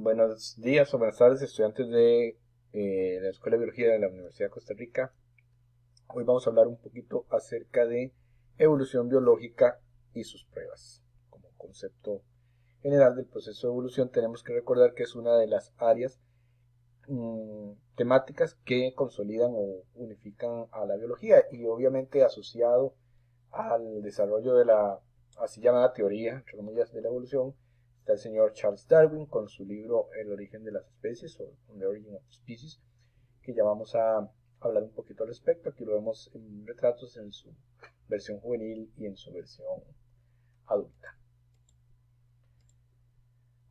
Buenos días o buenas tardes, estudiantes de la Escuela de Biología de la Universidad de Costa Rica. Hoy vamos a hablar un poquito acerca de evolución biológica y sus pruebas. Como concepto general del proceso de evolución, tenemos que recordar que es una de las áreas temáticas que consolidan o unifican a la biología y obviamente asociado al desarrollo de la así llamada teoría, entre comillas, de la evolución, está el señor Charles Darwin con su libro El origen de las especies o The Origin of Species, que ya vamos a hablar un poquito al respecto. Aquí lo vemos en retratos en su versión juvenil y en su versión adulta.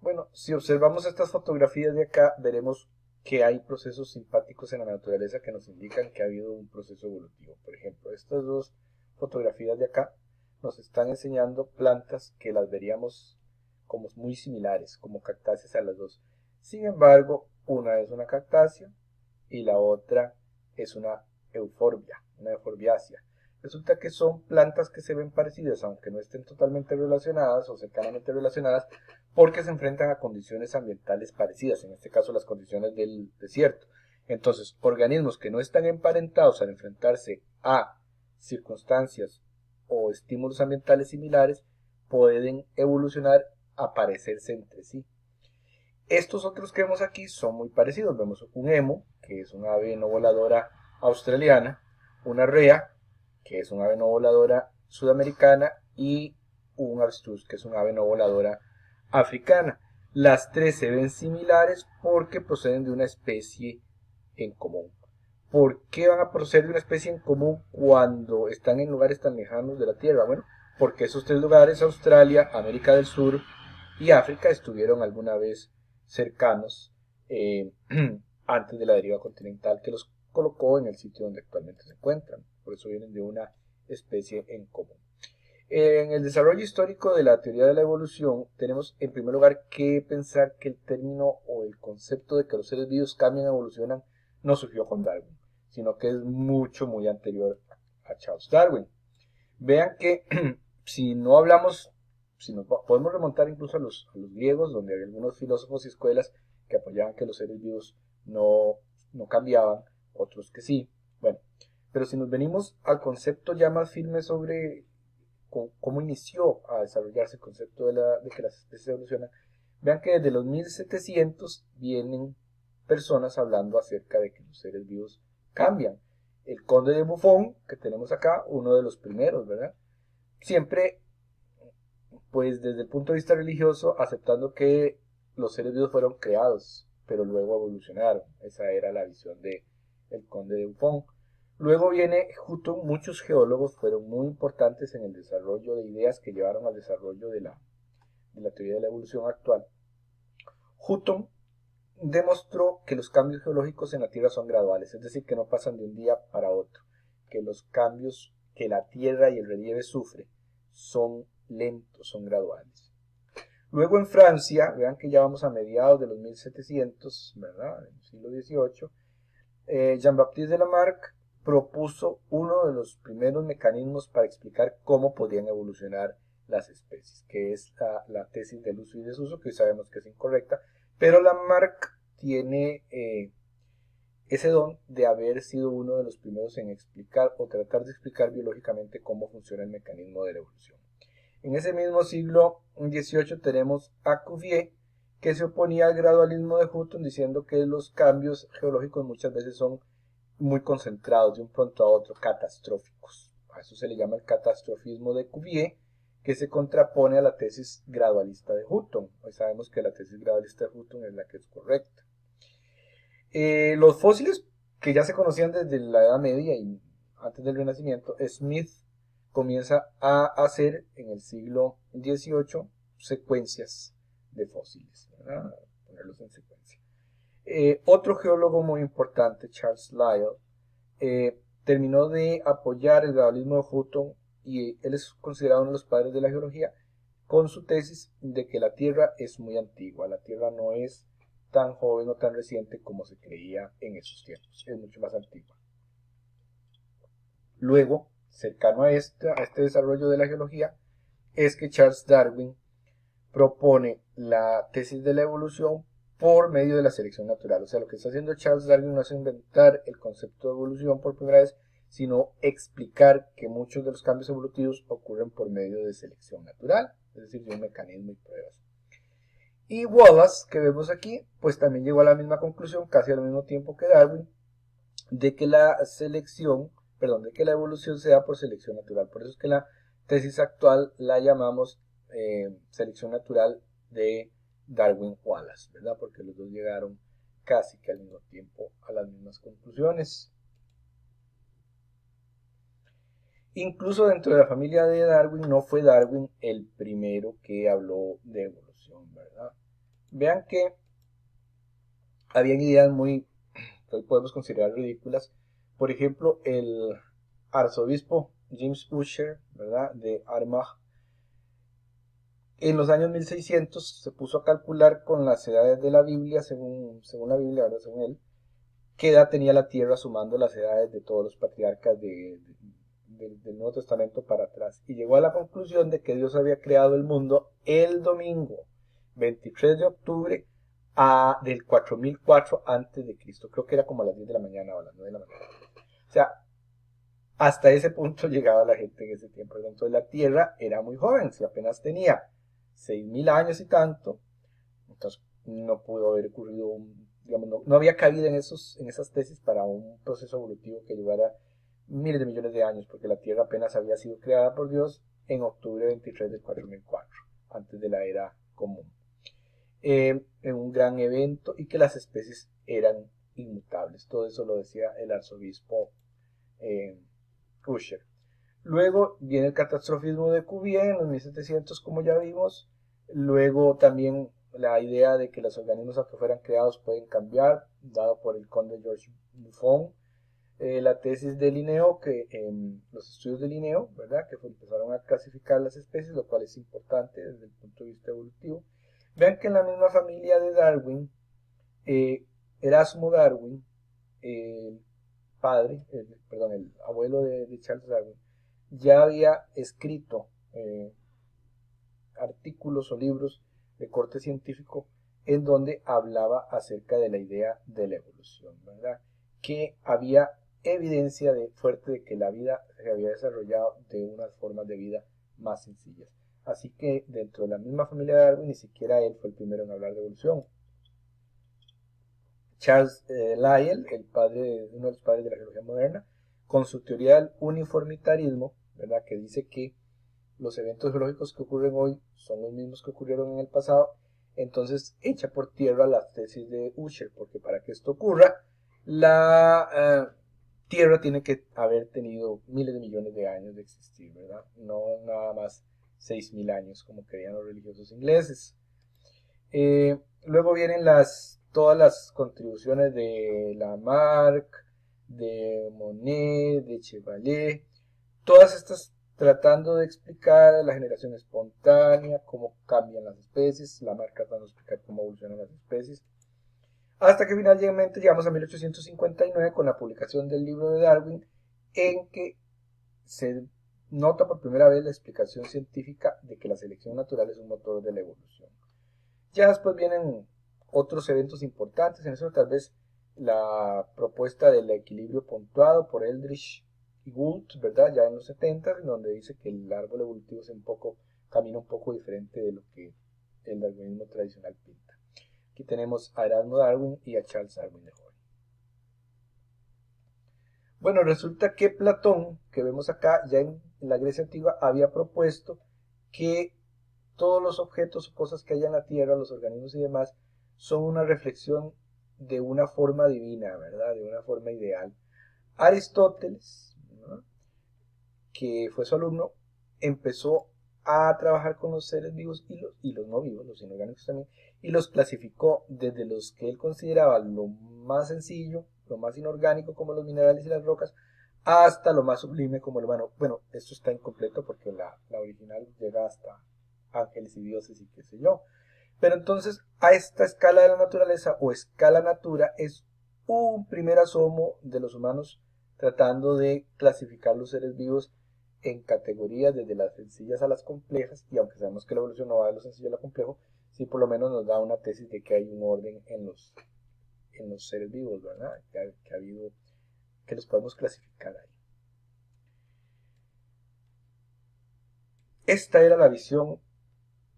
Bueno, si observamos estas fotografías de acá, veremos que hay procesos simpáticos en la naturaleza que nos indican que ha habido un proceso evolutivo. Por ejemplo, estas dos fotografías de acá nos están enseñando plantas que las veríamos como muy similares, como cactáceas a las dos. Sin embargo, una es una cactácea y la otra es una euforbiácea. Resulta que son plantas que se ven parecidas, aunque no estén totalmente relacionadas o cercanamente relacionadas, porque se enfrentan a condiciones ambientales parecidas, en este caso las condiciones del desierto. Entonces, organismos que no están emparentados al enfrentarse a circunstancias o estímulos ambientales similares pueden evolucionar a parecerse entre sí. Estos otros que vemos aquí son muy parecidos. Vemos un emo, que es una ave no voladora australiana, una rea, que es una ave no voladora sudamericana, y un avestruz, que es una ave no voladora africana. Las tres se ven similares porque proceden de una especie en común. ¿Por qué van a proceder de una especie en común cuando están en lugares tan lejanos de la Tierra? Bueno, porque esos tres lugares, Australia, América del Sur y África, estuvieron alguna vez cercanos antes de la deriva continental que los colocó en el sitio donde actualmente se encuentran. Por eso vienen de una especie en común. En el desarrollo histórico de la teoría de la evolución, tenemos en primer lugar que pensar que el término o el concepto de que los seres vivos cambian, evolucionan, no surgió con Darwin, sino que es muy anterior a Charles Darwin. Vean que si no hablamos, si nos podemos remontar incluso a los griegos, donde había algunos filósofos y escuelas que apoyaban que los seres vivos no cambiaban, otros que sí. Bueno, pero si nos venimos al concepto ya más firme sobre cómo inició a desarrollarse el concepto de que las especies evolucionan, vean que desde los 1700 vienen personas hablando acerca de que los seres vivos cambian. El conde de Buffon, que tenemos acá, uno de los primeros, ¿verdad? Siempre, pues desde el punto de vista religioso, aceptando que los seres vivos fueron creados, pero luego evolucionaron. Esa era la visión de el conde de Buffon. Luego viene Hutton. Muchos geólogos fueron muy importantes en el desarrollo de ideas que llevaron al desarrollo de la teoría de la evolución actual. Hutton demostró que los cambios geológicos en la Tierra son graduales, es decir, que no pasan de un día para otro, que los cambios que la Tierra y el relieve sufre son lentos, son graduales. Luego en Francia, vean que ya vamos a mediados de los 1700, ¿verdad? En el siglo XVIII, Jean-Baptiste Lamarck propuso uno de los primeros mecanismos para explicar cómo podían evolucionar las especies, que es la tesis del uso y desuso, que hoy sabemos que es incorrecta, pero Lamarck tiene ese don de haber sido uno de los primeros en explicar o tratar de explicar biológicamente cómo funciona el mecanismo de la evolución. En ese mismo siglo XVIII tenemos a Cuvier, que se oponía al gradualismo de Hutton, diciendo que los cambios geológicos muchas veces son muy concentrados de un pronto a otro, catastróficos. A eso se le llama el catastrofismo de Cuvier, que se contrapone a la tesis gradualista de Hutton. Hoy sabemos que la tesis gradualista de Hutton es la que es correcta. Los fósiles que ya se conocían desde la Edad Media y antes del Renacimiento, Smith comienza a hacer en el siglo XVIII secuencias de fósiles, ¿verdad? Ponerlos en secuencia. Otro geólogo muy importante, Charles Lyell, terminó de apoyar el gradualismo de Hutton y él es considerado uno de los padres de la geología con su tesis de que la Tierra es muy antigua, la Tierra no es tan joven o tan reciente como se creía en esos tiempos, es mucho más antigua. Luego, cercano a este desarrollo de la geología, es que Charles Darwin propone la tesis de la evolución por medio de la selección natural. O sea, lo que está haciendo Charles Darwin no es inventar el concepto de evolución por primera vez, sino explicar que muchos de los cambios evolutivos ocurren por medio de selección natural, es decir, de un mecanismo y pruebas. Y Wallace, que vemos aquí, pues también llegó a la misma conclusión, casi al mismo tiempo que Darwin, de que la de que la evolución se da por selección natural. Por eso es que la tesis actual la llamamos selección natural de Darwin-Wallace, ¿verdad? Porque los dos llegaron casi que al mismo tiempo a las mismas conclusiones. Incluso dentro de la familia de Darwin no fue Darwin el primero que habló de evolución, ¿verdad? Vean que habían ideas muy, que hoy podemos considerar ridículas. Por ejemplo, el arzobispo James Ussher, ¿verdad?, de Armagh, en los años 1600 se puso a calcular con las edades de la Biblia, según la Biblia, ¿verdad?, según él, qué edad tenía la Tierra sumando las edades de todos los patriarcas del Nuevo Testamento para atrás. Y llegó a la conclusión de que Dios había creado el mundo el domingo 23 de octubre del 4004 antes de Cristo. Creo que era como a las 10 de la mañana o a las 9 de la mañana. O sea, hasta ese punto llegaba la gente en ese tiempo. Entonces la Tierra era muy joven, si apenas tenía 6000 años y tanto. Entonces no pudo haber ocurrido, digamos, no había cabida en esas tesis para un proceso evolutivo que llevara miles de millones de años, porque la Tierra apenas había sido creada por Dios en octubre 23 del 4004, antes de la era común. En un gran evento, y que las especies eran inmutables. Todo eso lo decía el arzobispo Ussher. Luego viene el catastrofismo de Cuvier en los 1700, como ya vimos. Luego también la idea de que los organismos que fueran creados pueden cambiar, dado por el conde George Buffon. La tesis de Linneo, los estudios de Linneo, ¿verdad?, que empezaron a clasificar las especies, lo cual es importante desde el punto de vista evolutivo. Vean que en la misma familia de Darwin, Erasmo Darwin, el el abuelo de Charles Darwin, ya había escrito artículos o libros de corte científico en donde hablaba acerca de la idea de la evolución, ¿verdad?, que había evidencia fuerte de que la vida se había desarrollado de unas formas de vida más sencillas. Así que dentro de la misma familia de Darwin, ni siquiera él fue el primero en hablar de evolución. Charles Lyell, uno de los padres de la geología moderna, con su teoría del uniformitarismo, ¿verdad?, que dice que los eventos geológicos que ocurren hoy son los mismos que ocurrieron en el pasado, entonces echa por tierra las tesis de Ussher, porque para que esto ocurra, la Tierra tiene que haber tenido miles de millones de años de existir, ¿verdad? No nada más 6000 años, como creían los religiosos ingleses. Luego vienen todas las contribuciones de Lamarck, de Monet, de Chevalier, todas estas tratando de explicar la generación espontánea, cómo cambian las especies, Lamarck tratando de explicar cómo evolucionan las especies, hasta que finalmente llegamos a 1859 con la publicación del libro de Darwin, en que se nota por primera vez la explicación científica de que la selección natural es un motor de la evolución. Ya después vienen otros eventos importantes, en eso tal vez la propuesta del equilibrio puntuado por Eldridge y Gould, ¿verdad?, ya en los 70, donde dice que el árbol evolutivo es camina un poco diferente de lo que el darwinismo tradicional pinta. Aquí tenemos a Erasmo Darwin y a Charles Darwin de joven. Bueno, resulta que Platón, que vemos acá, ya en la Grecia antigua, había propuesto que todos los objetos o cosas que hay en la Tierra, los organismos y demás, son una reflexión de una forma divina, ¿verdad?, de una forma ideal. Aristóteles, ¿no?, que fue su alumno, empezó a trabajar con los seres vivos y los no vivos, los inorgánicos también, y los clasificó desde los que él consideraba lo más sencillo, lo más inorgánico, como los minerales y las rocas, hasta lo más sublime como el humano. Bueno, esto está incompleto porque la original llega hasta ángeles y dioses y qué sé yo. Pero entonces, a esta escala de la naturaleza o escala natura es un primer asomo de los humanos tratando de clasificar los seres vivos en categorías desde las sencillas a las complejas, y aunque sabemos que la evolución no va de lo sencillo a lo complejo, sí por lo menos nos da una tesis de que hay un orden en los seres vivos, ¿verdad? Que ha habido, que los podemos clasificar ahí. Esta era la visión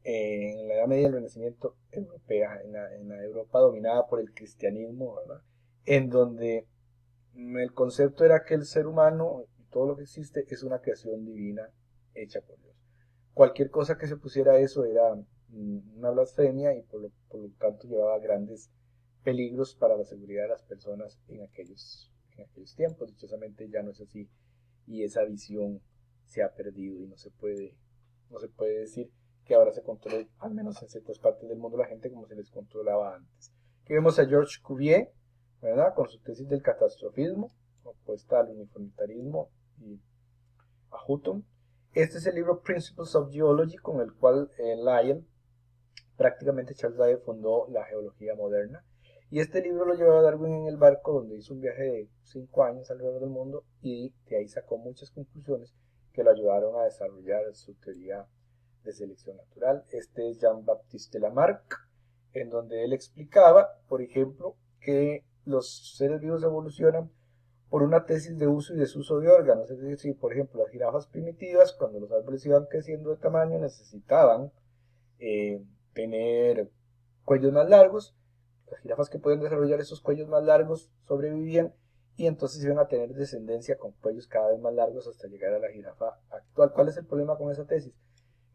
en la Edad Media del Renacimiento europea, en la Europa dominada por el cristianismo, ¿verdad? En donde el concepto era que el ser humano y todo lo que existe es una creación divina hecha por Dios. Cualquier cosa que se pusiera a eso era una blasfemia y por lo tanto llevaba grandes peligros para la seguridad de las personas en aquellos tiempos. Dichosamente ya no es así y esa visión se ha perdido y no se puede decir que ahora se controle, al menos en ciertas partes del mundo, la gente como se les controlaba antes. Aquí vemos a Georges Cuvier, ¿verdad? Con su tesis del catastrofismo, opuesta al uniformitarismo y a Hutton. Este es el libro Principles of Geology, con el cual Lyell, prácticamente Charles Lyell, fundó la geología moderna. Y este libro lo llevó a Darwin en el barco, donde hizo un viaje de 5 años alrededor del mundo y de ahí sacó muchas conclusiones que lo ayudaron a desarrollar su teoría de selección natural. Este es Jean-Baptiste Lamarck, en donde él explicaba, por ejemplo, que los seres vivos evolucionan por una tesis de uso y desuso de órganos. Es decir, por ejemplo, las jirafas primitivas, cuando los árboles iban creciendo de tamaño, necesitaban eh, tener cuellos más largos. Las jirafas que pueden desarrollar esos cuellos más largos sobrevivían y entonces iban a tener descendencia con cuellos cada vez más largos hasta llegar a la jirafa actual. ¿Cuál es el problema con esa tesis?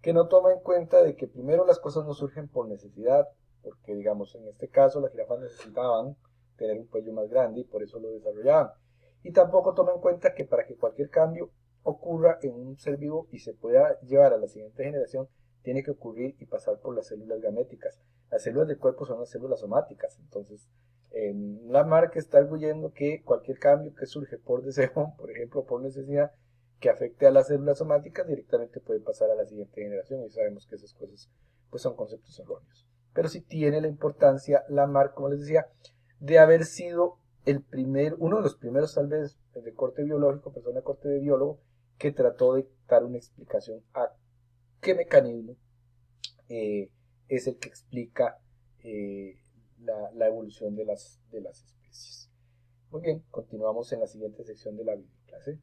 Que no toma en cuenta de que primero las cosas no surgen por necesidad, porque digamos en este caso las jirafas necesitaban tener un cuello más grande y por eso lo desarrollaban. Y tampoco toma en cuenta que para que cualquier cambio ocurra en un ser vivo y se pueda llevar a la siguiente generación, tiene que ocurrir y pasar por las células gaméticas. Las células del cuerpo son las células somáticas, entonces Lamarck está arguyendo que cualquier cambio que surge por deseo, por ejemplo por necesidad, que afecte a las células somáticas directamente puede pasar a la siguiente generación y sabemos que esas cosas pues son conceptos erróneos. Pero sí tiene la importancia Lamarck, como les decía, de haber sido uno de los primeros tal vez de corte biológico, persona de corte de biólogo, que trató de dar una explicación a qué mecanismo es el que explica la evolución de las especies. Muy bien, continuamos en la siguiente sección de la videoclase.